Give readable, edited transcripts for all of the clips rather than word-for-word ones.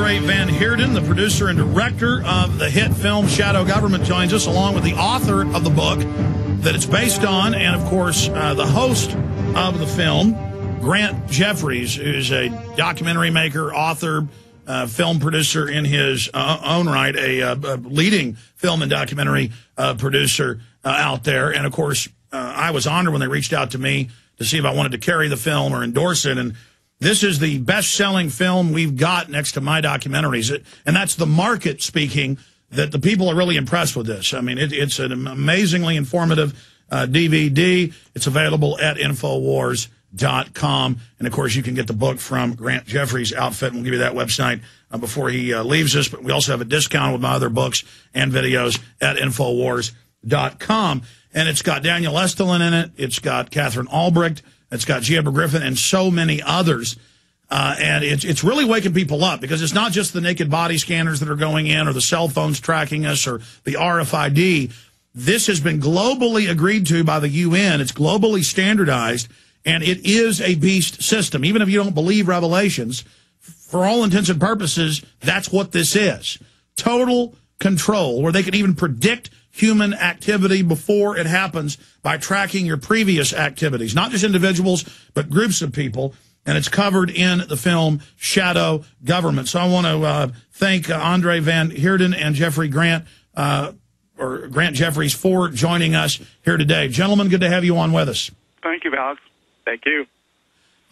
André van Heerden, the producer and director of the hit film Shadow Government, joins us, along with the author of the book that it's based on, and, of course, the host of the film, Grant Jeffery, who's a documentary maker, author, film producer in his own right, a leading film and documentary producer out there. And, of course, I was honored when they reached out to me to see if I wanted to carry the film or endorse it. And this is the best-selling film we've got next to my documentaries. And that's the market speaking, that the people are really impressed with this. I mean, it's an amazingly informative DVD. It's available at Infowars.com. And, of course, you can get the book from Grant Jeffery's outfit, and we'll give you that website before he leaves us. But we also have a discount with my other books and videos at Infowars.com. And it's got Daniel Estulin in it. It's got Catherine Albrecht. It's got Giabra Griffin and so many others. And it's really waking people up, because it's not just the naked body scanners that are going in or the cell phones tracking us or the RFID. This has been globally agreed to by the UN. It's globally standardized, and it is a beast system. Even if you don't believe Revelations, for all intents and purposes, that's what this is. Total control, where they can even predict human activity before it happens by tracking your previous activities, not just individuals, but groups of people. And it's covered in the film Shadow Government. So I want to thank André van Heerden and Jeffrey Grant, or Grant Jeffries, for joining us here today. Gentlemen, good to have you on with us. Thank you, Alex. Thank you.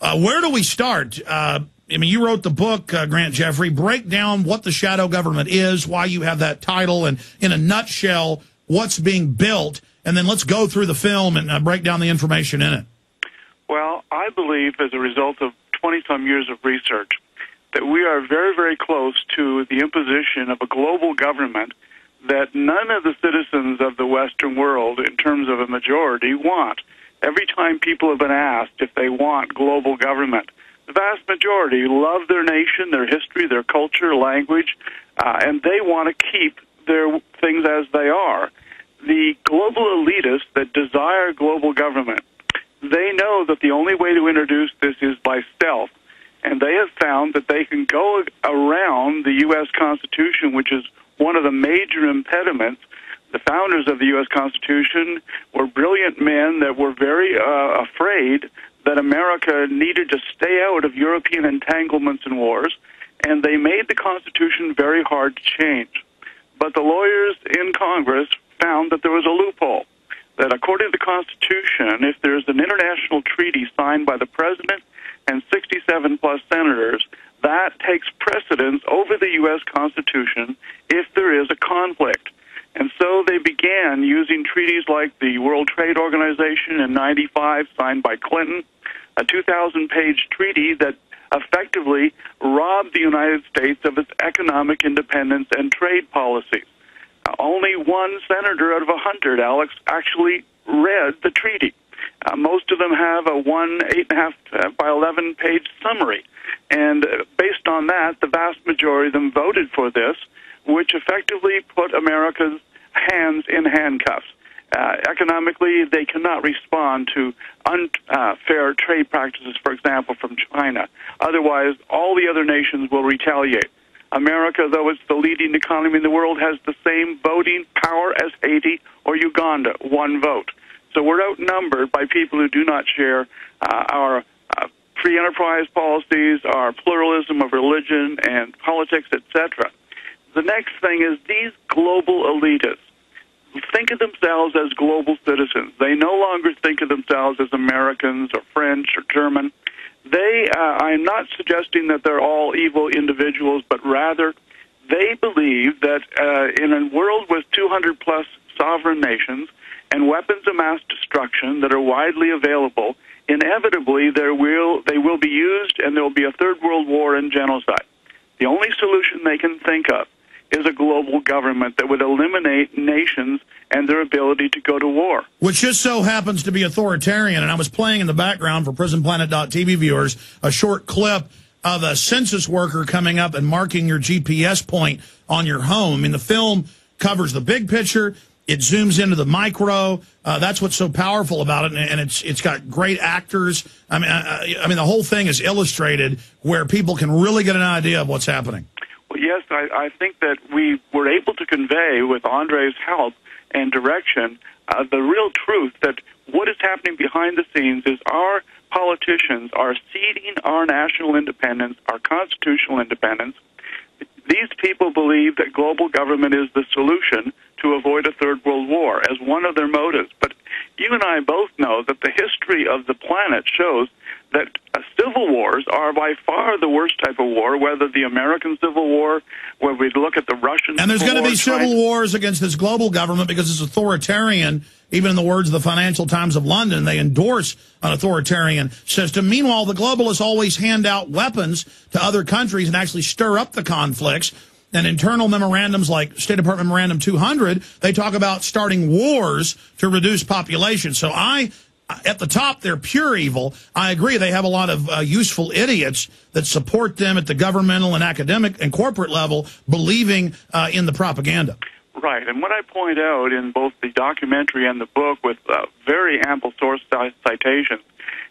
Where do we start? I mean, you wrote the book, Grant Jeffery. Break down what the Shadow Government is, why you have that title, and in a nutshell, what's being built. And then let's go through the film and break down the information in it. Well, I believe, as a result of 20-some years of research, that we are very, very close to the imposition of a global government that none of the citizens of the Western world, in terms of a majority, want. Every time people have been asked if they want global government, the vast majority love their nation, their history, their culture, language, and they want to keep their things as they are. The global elitists that desire global government, they know that the only way to introduce this is by stealth, and they have found that they can go around the U.S. Constitution, which is one of the major impediments. The founders of the U.S. Constitution were brilliant men that were very afraid that America needed to stay out of European entanglements and wars, and they made the Constitution very hard to change. But the lawyers in Congress found that there was a loophole, that according to the Constitution, if there's an international treaty signed by the President and 67-plus senators, that takes precedence over the U.S. Constitution if there is a conflict. And so they began using treaties like the World Trade Organization in '95, signed by Clinton, a 2,000-page treaty that effectively robbed the United States of its economic independence and trade policies. Only one senator out of 100, Alex, actually read the treaty. Most of them have a 8.5 by 11-page summary. And based on that, the vast majority of them voted for this, which effectively put America's hands in handcuffs. Economically, they cannot respond to unfair trade practices, for example, from China. Otherwise, all the other nations will retaliate. America, though it's the leading economy in the world, has the same voting power as Haiti or Uganda, one vote. So we're outnumbered by people who do not share our free enterprise policies, our pluralism of religion and politics, etc. The next thing is these global elitists think of themselves as global citizens. They no longer think of themselves as Americans or French or German. I'm not suggesting that they're all evil individuals, but rather they believe that in a world with 200-plus sovereign nations and weapons of mass destruction that are widely available, inevitably they will be used, and there will be a third world war and genocide. The only solution they can think of is a global government that would eliminate nations and their ability to go to war. Which just so happens to be authoritarian. And I was playing in the background for PrisonPlanet.tv viewers a short clip of a census worker coming up and marking your GPS point on your home. I mean, the film covers the big picture. It zooms into the micro. That's what's so powerful about it, and it's got great actors. I mean, the whole thing is illustrated where people can really get an idea of what's happening. yes, I think that we were able to convey, with Andre's help and direction, the real truth that what is happening behind the scenes is our politicians are ceding our national independence, our constitutional independence. These people believe that global government is the solution to avoid a third world war as one of their motives. But you and I both know that the history of the planet shows that civil wars are by far the worst type of war, whether the American Civil War, where we look at the Russian And there's Civil going to be War, civil wars against this global government because it's authoritarian. Even in the words of the Financial Times of London, they endorse an authoritarian system. Meanwhile, the globalists always hand out weapons to other countries and actually stir up the conflicts. And internal memorandums like State Department Memorandum 200, they talk about starting wars to reduce population. So at the top, they're pure evil. I agree they have a lot of useful idiots that support them at the governmental and academic and corporate level, believing in the propaganda. Right, and what I point out in both the documentary and the book with very ample source citations,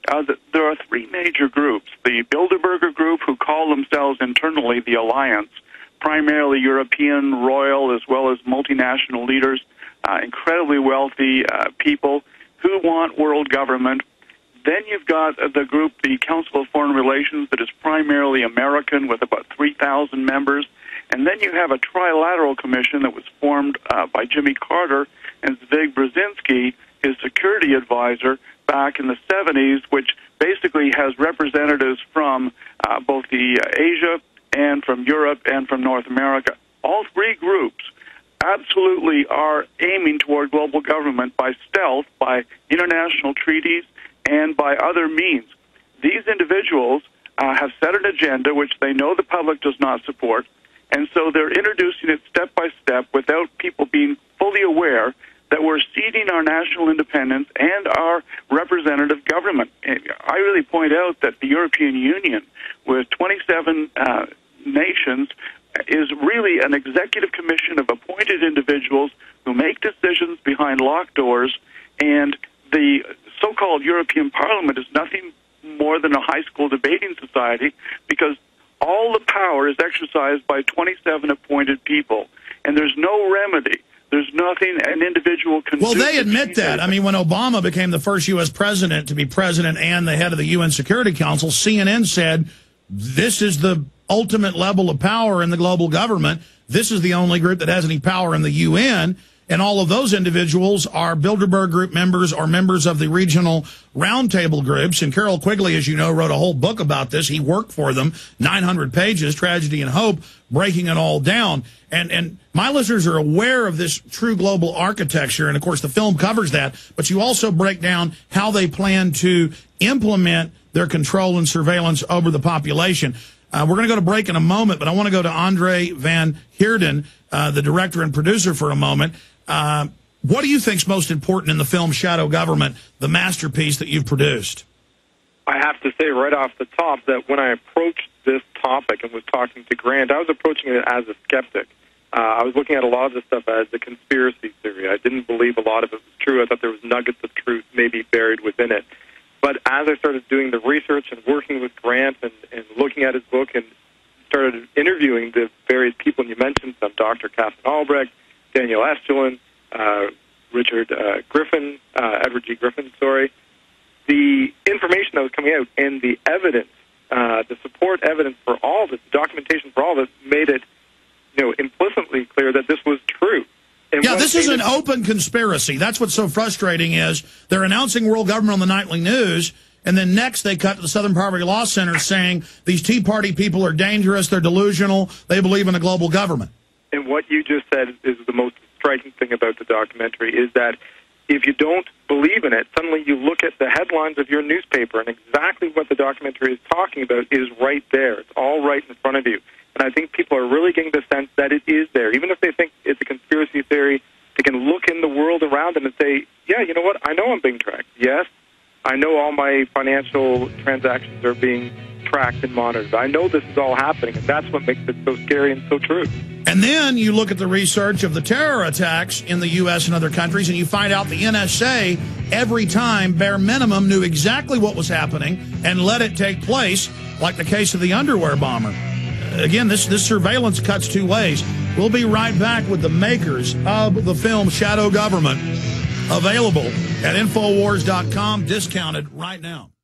that there are three major groups. The Bilderberger group, who call themselves internally the Alliance, primarily European, royal, as well as multinational leaders, incredibly wealthy people who want world government. Then you've got the group, the Council of Foreign Relations, that is primarily American with about 3,000 members. And then you have a trilateral commission that was formed by Jimmy Carter and Zbig Brzezinski, his security advisor, back in the 70s, which basically has representatives from both the Asia and from Europe and from North America. All three groups absolutely are aiming toward global government by stealth, by international treaties, and by other means. These individuals have set an agenda which they know the public does not support, and so they're introducing it step by step without people being fully aware that we're ceding our national independence and our representative government. And I really point out that the European Union, with 27 nations, is really an executive commission of appointed individuals who make decisions behind locked doors, and the so-called European Parliament is nothing more than a high school debating society, because all the power is exercised by 27 appointed people, and there's no remedy. There's nothing an individual can do. Well, they admit that. I mean, when Obama became the first U.S. president to be president and the head of the UN Security Council, CNN said, this is the ultimate level of power in the global government. This is the only group that has any power in the UN. And all of those individuals are Bilderberg Group members or members of the regional roundtable groups. And Carroll Quigley, as you know, wrote a whole book about this. He worked for them, 900 pages, Tragedy and Hope, breaking it all down. And my listeners are aware of this true global architecture. And, of course, the film covers that. But you also break down how they plan to implement their control and surveillance over the population. We're going to go to break in a moment, but I want to go to André van Heerden, the director and producer, for a moment. What do you think is most important in the film Shadow Government, the masterpiece that you've produced? I have to say right off the top that when I approached this topic and was talking to Grant, I was approaching it as a skeptic. I was looking at a lot of this stuff as a conspiracy theory. I didn't believe a lot of it was true. I thought there was nuggets of truth maybe buried within it. But as I started doing the research and working with Grant and looking at his book and started interviewing the various people, and you mentioned some, Dr. Catherine Albrecht, Daniel Estulin, Richard Griffin, Edward G. Griffin, the information that was coming out and the evidence, the support evidence for all this, the documentation for all this, made it, implicitly clear that this was true. And yeah, this is an open conspiracy. That's what's so frustrating is they're announcing world government on the nightly news, and then next they cut to the Southern Poverty Law Center saying these Tea Party people are dangerous, they're delusional, they believe in a global government. And what you just said is the most striking thing about the documentary, is that if you don't believe in it, suddenly you look at the headlines of your newspaper, and exactly what the documentary is talking about is right there. It's all right in front of you. And I think people are really getting the sense that it is there. Even if they think it's a conspiracy theory, they can look in the world around them and say, yeah, you know what, I know I'm being tracked. Yes, I know all my financial transactions are being tracked and monitored. I know this is all happening, and that's what makes it so scary and so true. And then you look at the research of the terror attacks in the U.S. and other countries, and you find out the NSA, every time, bare minimum, knew exactly what was happening and let it take place, like the case of the underwear bomber. again, this surveillance cuts two ways. We'll be right back with the makers of the film Shadow Government, available at Infowars.com, discounted right now.